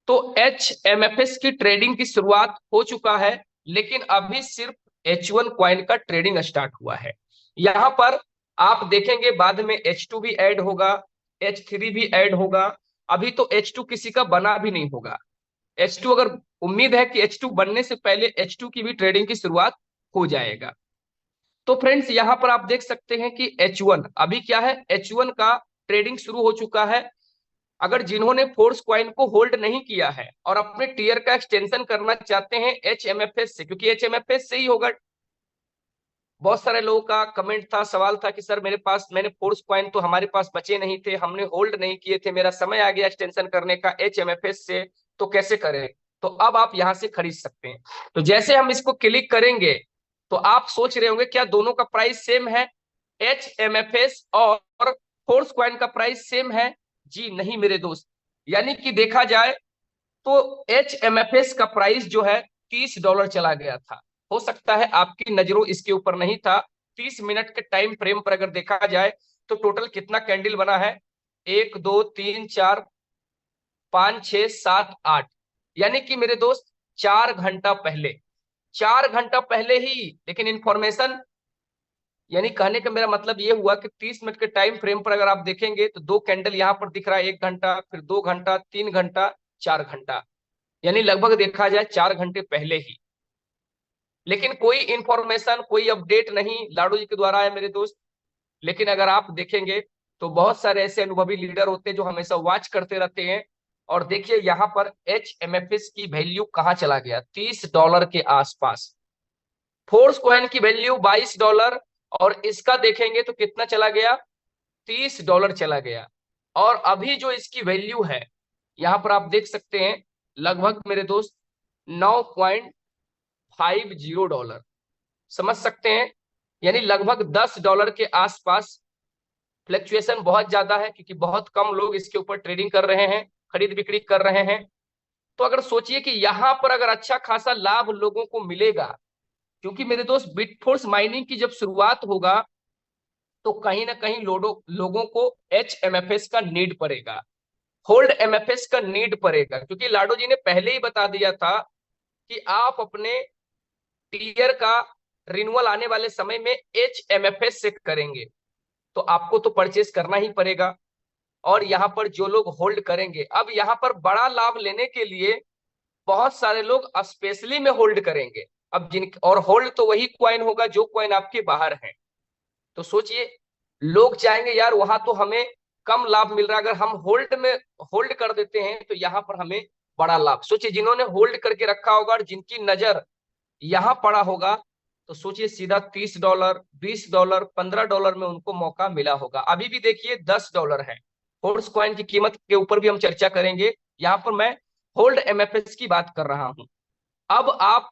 तो HMFS की trading की शुरुआत हो चुका है, लेकिन अभी सिर्फ H1 क्वाइन का ट्रेडिंग स्टार्ट हुआ है। यहां पर आप देखेंगे बाद में H2 भी ऐड होगा, H3 भी ऐड होगा। अभी तो H2 किसी का बना भी नहीं होगा। H2 अगर, उम्मीद है कि H2 बनने से पहले H2 की भी ट्रेडिंग की शुरुआत हो जाएगा। तो फ्रेंड्स यहां पर आप देख सकते हैं कि H1 अभी क्या है, H1 का ट्रेडिंग शुरू हो चुका है। अगर जिन्होंने फोर्स क्वाइन को होल्ड नहीं किया है और अपने टीयर का एक्सटेंशन करना चाहते हैं HMFS से, क्योंकि HMFS से ही होगा। बहुत सारे लोगों का कमेंट था, सवाल था कि सर मेरे पास, मैंने फोर्स क्वाइन तो हमारे पास बचे नहीं थे, हमने होल्ड नहीं किए थे, मेरा समय आ गया एक्सटेंशन करने का HMFS से, तो कैसे करें। तो अब आप यहां से खरीद सकते हैं। तो जैसे हम इसको क्लिक करेंगे तो आप सोच रहे होंगे क्या दोनों का प्राइस सेम है, HMFS और फोर्स क्वाइन का प्राइस सेम है। जी नहीं मेरे दोस्त। यानी कि देखा जाए तो HMFS का प्राइस जो है $30 चला गया था। हो सकता है आपकी नजरों इसके ऊपर नहीं था। 30 मिनट के टाइम फ्रेम पर अगर देखा जाए तो टोटल कितना कैंडल बना है, 1 2 3 4 5 6 7 8, यानी कि मेरे दोस्त 4 घंटा पहले, 4 घंटा पहले ही। लेकिन इंफॉर्मेशन, यानी कहने का मेरा मतलब ये हुआ कि 30 मिनट के टाइम फ्रेम पर अगर आप देखेंगे तो दो कैंडल यहाँ पर दिख रहा है, 1 घंटा, फिर 2 घंटा, 3 घंटा, 4 घंटा, यानी लगभग देखा जाए 4 घंटे पहले ही। लेकिन कोई इंफॉर्मेशन, कोई अपडेट नहीं लाडू जी के द्वारा है मेरे दोस्त। लेकिन अगर आप देखेंगे तो बहुत सारे ऐसे अनुभवी लीडर होते हैं जो हमेशा वॉच करते रहते हैं। और देखिए यहाँ पर HMFS की वैल्यू कहाँ चला गया, $30 के आसपास। फोर्स कॉइन की वैल्यू $22, और इसका देखेंगे तो कितना चला गया, $30 चला गया। और अभी जो इसकी वैल्यू है यहाँ पर आप देख सकते हैं, लगभग मेरे दोस्त $9.50। समझ सकते हैं, यानी लगभग $10 के आसपास। फ्लक्चुएशन बहुत ज्यादा है क्योंकि बहुत कम लोग इसके ऊपर ट्रेडिंग कर रहे हैं, खरीद बिक्री कर रहे हैं। तो अगर सोचिए कि यहाँ पर अगर अच्छा खासा लाभ लोगों को मिलेगा, क्योंकि मेरे दोस्त बिटफोर्स माइनिंग की जब शुरुआत होगा तो कहीं ना कहीं लोगों को HMFS का नीड पड़ेगा, होल्ड MFS का नीड पड़ेगा, क्योंकि लाडो जी ने पहले ही बता दिया था कि आप अपने टीयर का रिन्यूअल आने वाले समय में HMFS से करेंगे, तो आपको तो परचेस करना ही पड़ेगा। और यहाँ पर जो लोग होल्ड करेंगे, अब यहाँ पर बड़ा लाभ लेने के लिए बहुत सारे लोग स्पेशली में होल्ड करेंगे। अब जिन, और होल्ड तो वही क्वाइन होगा जो क्वाइन आपके बाहर है। तो सोचिए, लोग चाहेंगे यार वहां तो हमें कम लाभ मिल रहा है, अगर हम होल्ड में होल्ड कर देते हैं तो यहाँ पर हमें बड़ा लाभ। सोचिए जिन्होंने होल्ड करके रखा होगा और जिनकी नजर यहां पड़ा होगा, तो सोचिए सीधा $30, $20, $15 में उनको मौका मिला होगा। अभी भी देखिए $10 है। फोर्स कॉइन की कीमत के ऊपर भी हम चर्चा करेंगे, यहाँ पर मैं होल्ड MFS की बात कर रहा हूं। अब आप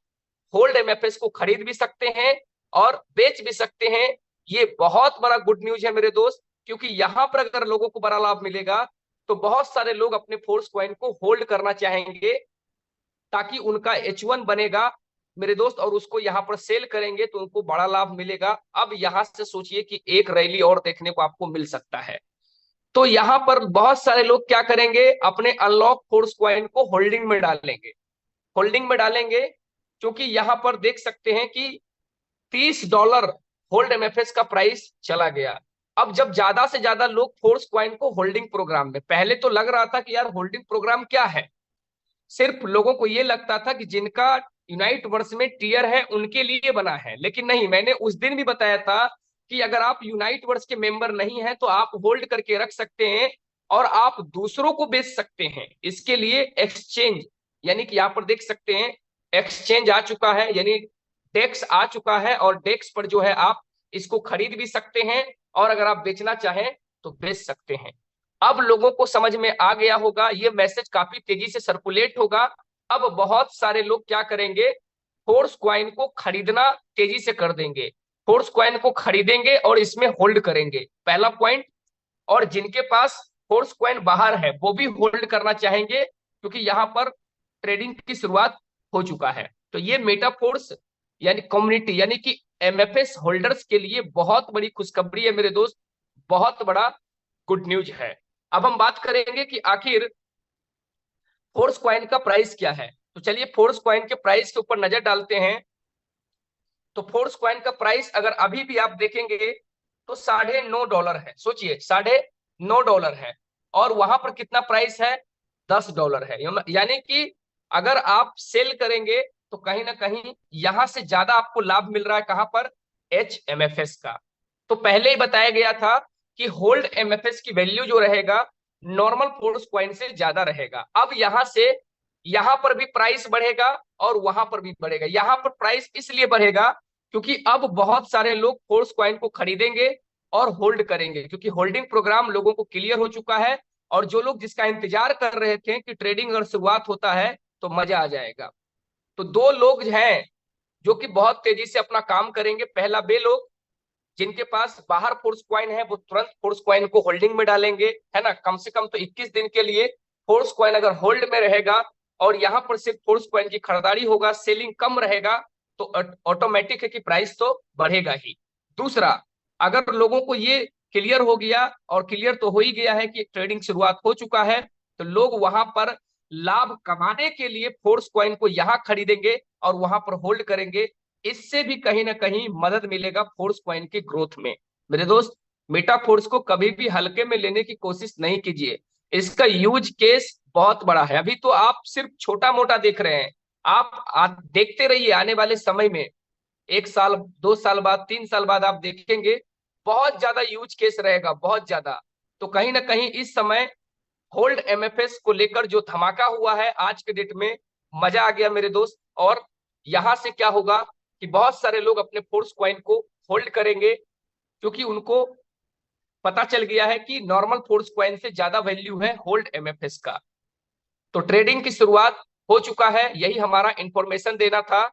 होल्ड MFS को खरीद भी सकते हैं और बेच भी सकते हैं। ये बहुत बड़ा गुड न्यूज है मेरे दोस्त, क्योंकि यहां पर अगर लोगों को बड़ा लाभ मिलेगा तो बहुत सारे लोग अपने फोर्स कॉइन को होल्ड करना चाहेंगे, ताकि उनका H1 बनेगा मेरे दोस्त, और उसको यहाँ पर सेल करेंगे तो उनको बड़ा लाभ मिलेगा। अब यहां से सोचिए कि एक रैली और देखने को आपको मिल सकता है। तो यहाँ पर बहुत सारे लोग क्या करेंगे, अपने अनलॉक फोर्स कॉइन को होल्डिंग में डालेंगे, होल्डिंग में डालेंगे, क्योंकि यहाँ पर देख सकते हैं कि $30 होल्ड MFS का प्राइस चला गया। अब जब ज्यादा से ज्यादा लोग फोर्स कॉइन को होल्डिंग प्रोग्राम में, पहले तो लग रहा था कि यार होल्डिंग प्रोग्राम क्या है, सिर्फ लोगों को ये लगता था कि जिनका यूनाइट वर्स में टीयर है उनके लिए बना है। लेकिन नहीं, मैंने उस दिन भी बताया था कि अगर आप यूनाइट वर्स के मेंबर नहीं हैं तो आप होल्ड करके रख सकते हैं और आप दूसरों को बेच सकते हैं। इसके लिए एक्सचेंज, यानी कि यहाँ पर देख सकते हैं एक्सचेंज आ चुका है, यानी डेक्स आ चुका है, और डेक्स पर जो है आप इसको खरीद भी सकते हैं और अगर आप बेचना चाहें तो बेच सकते हैं। अब लोगों को समझ में आ गया होगा, ये मैसेज काफी तेजी से सर्कुलेट होगा। अब बहुत सारे लोग क्या करेंगे, फोर्स क्वाइन को खरीदना तेजी से कर देंगे, फोर्स क्वाइन को खरीदेंगे और इसमें होल्ड करेंगे, पहला पॉइंट। और जिनके पास फोर्स क्वाइन बाहर है वो भी होल्ड करना चाहेंगे, क्योंकि यहाँ पर ट्रेडिंग की शुरुआत हो चुका है। तो ये मेटाफोर्स यानी कम्युनिटी, यानी कि MFS होल्डर्स के लिए बहुत बड़ी खुशखबरी है मेरे दोस्त, बहुत बड़ा गुड न्यूज है। अब हम बात करेंगे कि आखिर फोर्स कॉइन का प्राइस क्या है। तो चलिए फोर्स कॉइन के प्राइस के ऊपर नजर डालते हैं। तो फोर्स कॉइन का प्राइस अगर अभी भी आप देखेंगे तो $9.5 है। सोचिए $9.5 है, और वहां पर कितना प्राइस है, $10 है। यानी कि अगर आप सेल करेंगे तो कहीं ना कहीं यहां से ज्यादा आपको लाभ मिल रहा है, कहां पर, HMFS का। तो पहले ही बताया गया था कि होल्ड MFS की वैल्यू जो रहेगा नॉर्मल फोर्स कॉइन से ज्यादा रहेगा। अब यहां से यहां पर भी प्राइस बढ़ेगा और वहां पर भी बढ़ेगा। यहां पर प्राइस इसलिए बढ़ेगा क्योंकि अब बहुत सारे लोग फोर्स कॉइन को खरीदेंगे और होल्ड करेंगे, क्योंकि होल्डिंग प्रोग्राम लोगों को क्लियर हो चुका है। और जो लोग जिसका इंतजार कर रहे थे कि ट्रेडिंग अगर शुरुआत होता है तो मजा आ जाएगा, तो दो लोग हैं जो कि बहुत तेजी से अपना काम करेंगे। पहला वे लोग जिनके पास बाहर फोर्स क्वाइन है, वो तुरंत फोर्स क्वाइन को होल्डिंग में डालेंगे, है ना। कम से कम तो 21 दिन के लिए फोर्स क्वाइन अगर होल्ड में रहेगा और यहाँ पर सिर्फ फोर्स क्वाइन की खरीदारी होगा, सेलिंग कम रहेगा, तो ऑटोमेटिक है कि प्राइस तो बढ़ेगा ही। दूसरा, अगर लोगों को ये क्लियर हो गया, और क्लियर तो हो ही गया है कि ट्रेडिंग शुरुआत हो चुका है, तो लोग वहां पर लाभ कमाने के लिए फोर्स क्वाइन को यहां खरीदेंगे और वहां पर होल्ड करेंगे। इससे भी कहीं ना कहीं मदद मिलेगा फोर्स कॉइन की ग्रोथ में। मेरे दोस्त, मेटा फोर्स को कभी भी हल्के में लेने की कोशिश नहीं कीजिए। इसका यूज केस बहुत बड़ा है। अभी तो आप सिर्फ छोटा मोटा देख रहे हैं, आप देखते रहिए आने वाले समय में, 1 साल 2 साल बाद 3 साल बाद आप देखेंगे बहुत ज्यादा यूज केस रहेगा, बहुत ज्यादा। तो कहीं ना कहीं इस समय होल्ड MFS को लेकर जो धमाका हुआ है आज के डेट में, मजा आ गया मेरे दोस्त। और यहां से क्या होगा कि बहुत सारे लोग अपने फोर्स क्वाइन को होल्ड करेंगे, क्योंकि उनको पता चल गया है कि नॉर्मल फोर्स क्वाइन से ज्यादा वैल्यू है होल्ड MFS का। तो ट्रेडिंग की शुरुआत हो चुका है, यही हमारा इंफॉर्मेशन देना था।